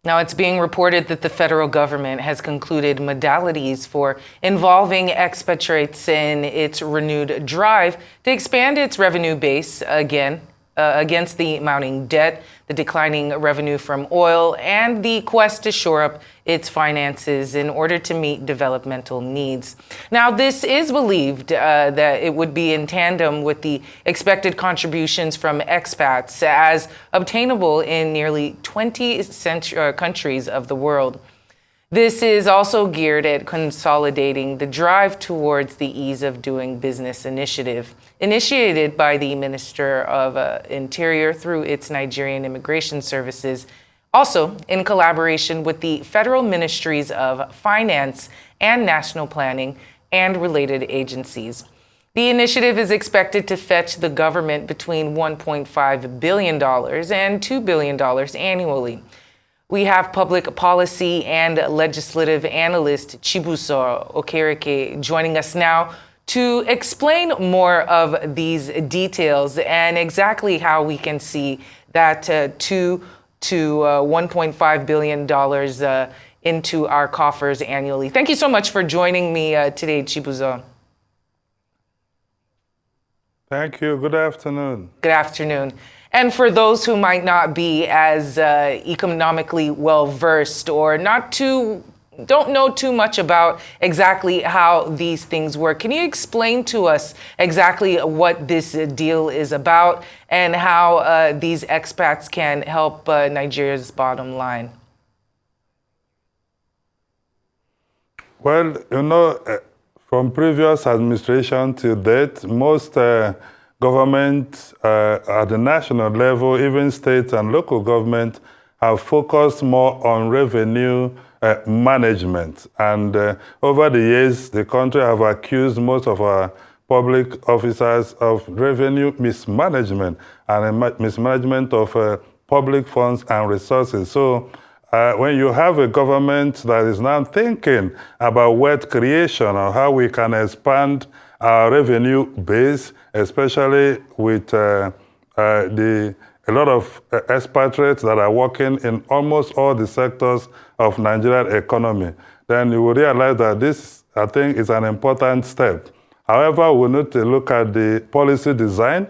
Now, it's being reported that the federal government has concluded modalities for involving expatriates in its renewed drive to expand its revenue base again against the mounting debt, the declining revenue from oil, and the quest to shore up its finances in order to meet developmental needs. Now, this is believed that it would be in tandem with the expected contributions from expats as obtainable in nearly 20 countries of the world. This is also geared at consolidating the drive towards the ease of doing business initiative, initiated by the Minister of Interior through its Nigerian Immigration Services, also in collaboration with the Federal Ministries of Finance and National Planning and related agencies. The initiative is expected to fetch the government between $1.5 billion and $2 billion annually. We have public policy and legislative analyst Chibuzor Okereke joining us now to explain more of these details and exactly how we can see that $2 to $1.5 billion into our coffers annually. Thank you so much for joining me today, Chibuzor. Thank you. Good afternoon. Good afternoon. And for those who might not be as economically well-versed or don't know too much about exactly how these things work, can you explain to us exactly what this deal is about and how these expats can help Nigeria's bottom line? Well, from previous administration to date, most government at the national level, even state and local government, have focused more on revenue management. And over the years, the country have accused most of our public officers of revenue mismanagement and mismanagement of public funds and resources. So when you have a government that is now thinking about wealth creation or how we can expand our revenue base, especially with a lot of expatriates that are working in almost all the sectors of Nigerian economy, then you will realize that this, I think, is an important step. However, we need to look at the policy design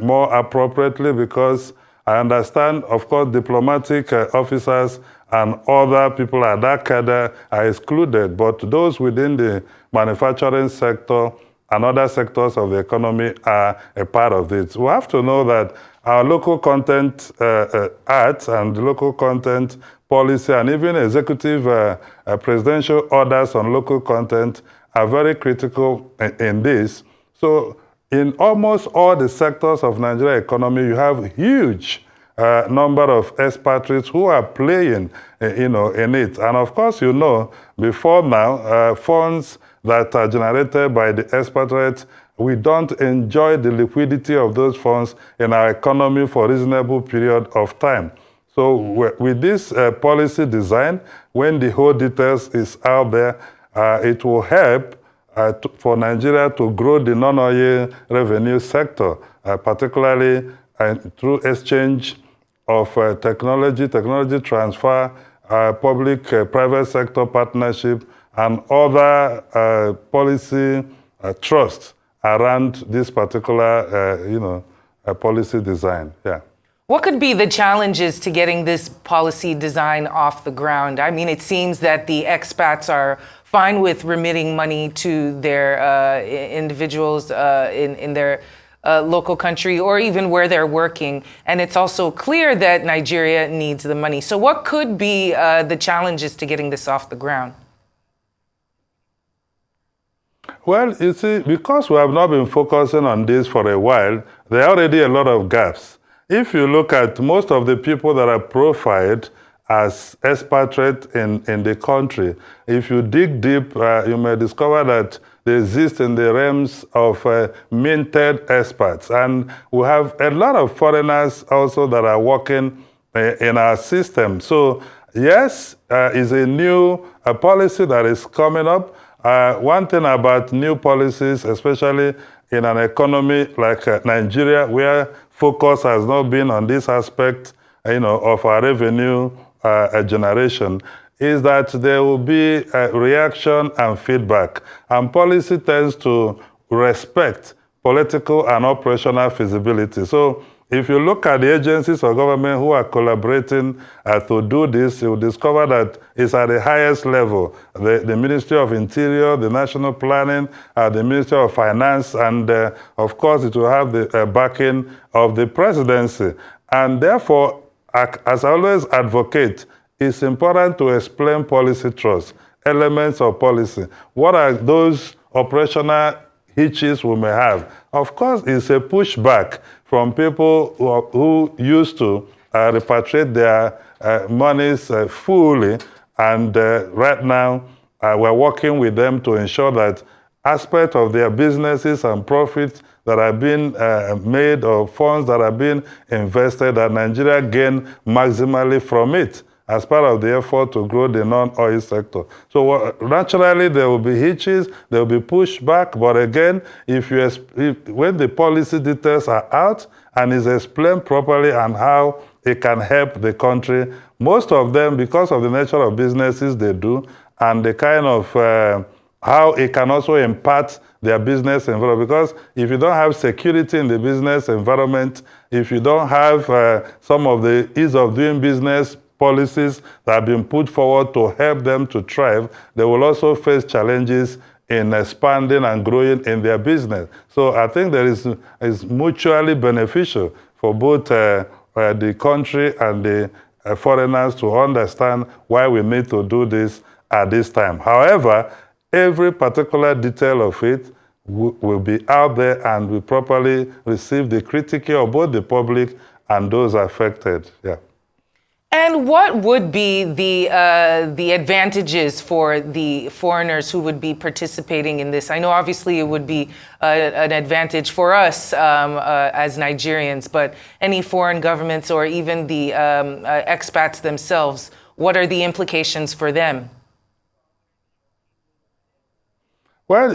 more appropriately, because I understand, of course, diplomatic officers and other people at that cadre are excluded, but those within the manufacturing sector and other sectors of the economy are a part of it. We have to know that our local content act and local content policy and even executive presidential orders on local content are very critical in this. So in almost all the sectors of Nigerian economy, you have huge number of expatriates who are playing in it. And of course, before now, funds that are generated by the expatriates, we don't enjoy the liquidity of those funds in our economy for a reasonable period of time. So with this policy design, when the whole details is out there, it will help for Nigeria to grow the non-oil revenue sector, particularly through exchange of technology transfer, public-private sector partnership, and other policy trust around this particular, policy design. Yeah. What could be the challenges to getting this policy design off the ground? I mean, it seems that the expats are fine with remitting money to their individuals in their local country or even where they're working. And it's also clear that Nigeria needs the money. So what could be the challenges to getting this off the ground? Well, you see, because we have not been focusing on this for a while, there are already a lot of gaps. If you look at most of the people that are profiled as expatriates in the country, if you dig deep, you may discover that they exist in the realms of minted expats. And we have a lot of foreigners also that are working in our system. So yes, it's a new policy that is coming up. One thing about new policies, especially in an economy like Nigeria, where focus has not been on this aspect, of our revenue a generation is that there will be a reaction and feedback. And policy tends to respect political and operational feasibility. So if you look at the agencies of government who are collaborating to do this, you'll discover that it's at the highest level. The Ministry of Interior, the National Planning, the Ministry of Finance, and of course it will have the backing of the presidency. And therefore, as I always advocate, it's important to explain policy trust, elements of policy. What are those operational hitches we may have? Of course, it's a pushback from people who used to repatriate their monies fully, and right now we're working with them to ensure that aspects of their businesses and profits that are being made, or funds that are being invested, that Nigeria gain maximally from it as part of the effort to grow the non-oil sector. So naturally, there will be hitches, there will be pushback, but again, when the policy details are out and is explained properly and how it can help the country, most of them, because of the nature of businesses they do and the kind of how it can also impact their business environment. Because if you don't have security in the business environment, if you don't have some of the ease of doing business policies that have been put forward to help them to thrive, they will also face challenges in expanding and growing in their business. So I think there is mutually beneficial for both the country and the foreigners to understand why we need to do this at this time. However, every particular detail of it will be out there and will properly receive the critique of both the public and those affected. Yeah. And what would be the advantages for the foreigners who would be participating in this? I know obviously it would be an advantage for us as Nigerians, but any foreign governments or even the expats themselves, what are the implications for them? Well,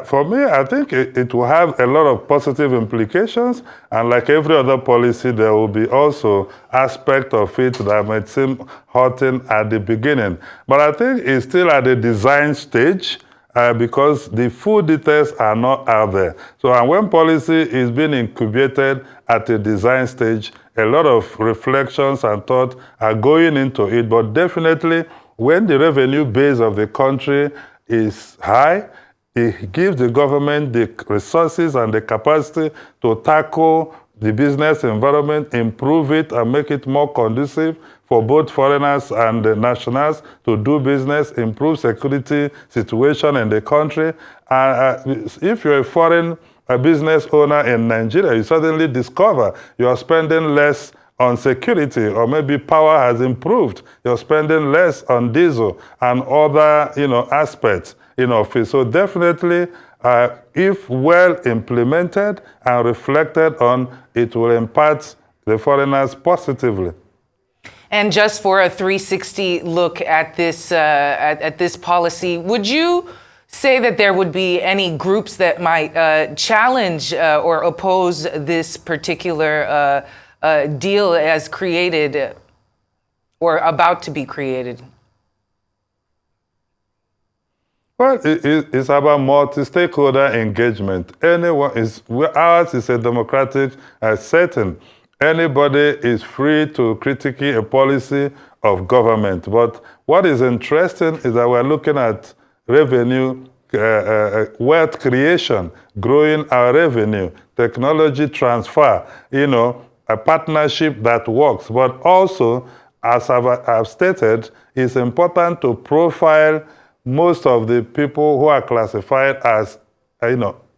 for me, I think it will have a lot of positive implications. And like every other policy, there will be also aspect of it that might seem hurting at the beginning. But I think it's still at the design stage because the full details are not out there. So and when policy is being incubated at the design stage, a lot of reflections and thought are going into it. But definitely, when the revenue base of the country is high, it gives the government the resources and the capacity to tackle the business environment, improve it, and make it more conducive for both foreigners and nationals to do business, improve security situation in the country. If you're a foreign business owner in Nigeria, you suddenly discover you are spending less on security, or maybe power has improved. You're spending less on diesel and other, aspects in office. So definitely, if well implemented and reflected on, it will impact the foreigners positively. And just for a 360 look at this policy, would you say that there would be any groups that might challenge or oppose this particular deal as created or about to be created? Well, it's about multi-stakeholder engagement. Ours is a democratic setting. Anybody is free to critique a policy of government. But what is interesting is that we're looking at revenue, wealth creation, growing our revenue, technology transfer, a partnership that works. But also, as I've stated, it's important to profile most of the people who are classified as,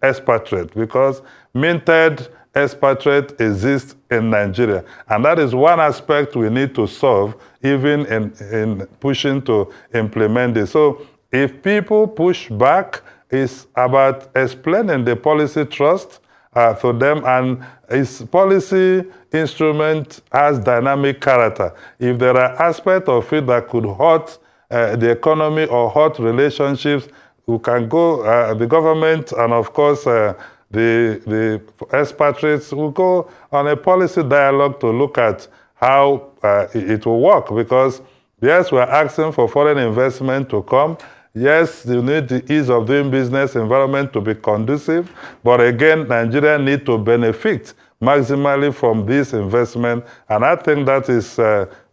expatriate, because minted expatriate exists in Nigeria. And that is one aspect we need to solve, even in pushing to implement this. So if people push back, it's about explaining the policy trust to them, and its policy instrument has dynamic character. If there are aspects of it that could hurt the economy or hurt relationships, we can go, the government and of course the expatriates will go on a policy dialogue to look at how it will work, because yes, we're asking for foreign investment to come. Yes, you need the ease of doing business environment to be conducive, but again, Nigeria need to benefit maximally from this investment, and I think that is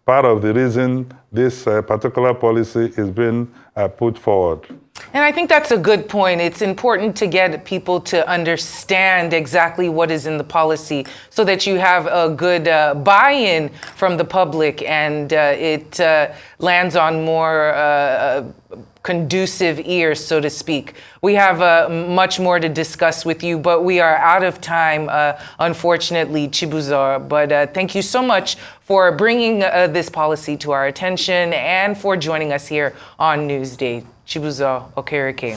part of the reason this particular policy is being put forward. And I think that's a good point. It's important to get people to understand exactly what is in the policy so that you have a good buy-in from the public, and it lands on more conducive ears, so to speak. We have much more to discuss with you, but we are out of time, unfortunately, Chibuzor. But thank you so much for bringing this policy to our attention and for joining us here on Newsday. Chibuzor Okereke.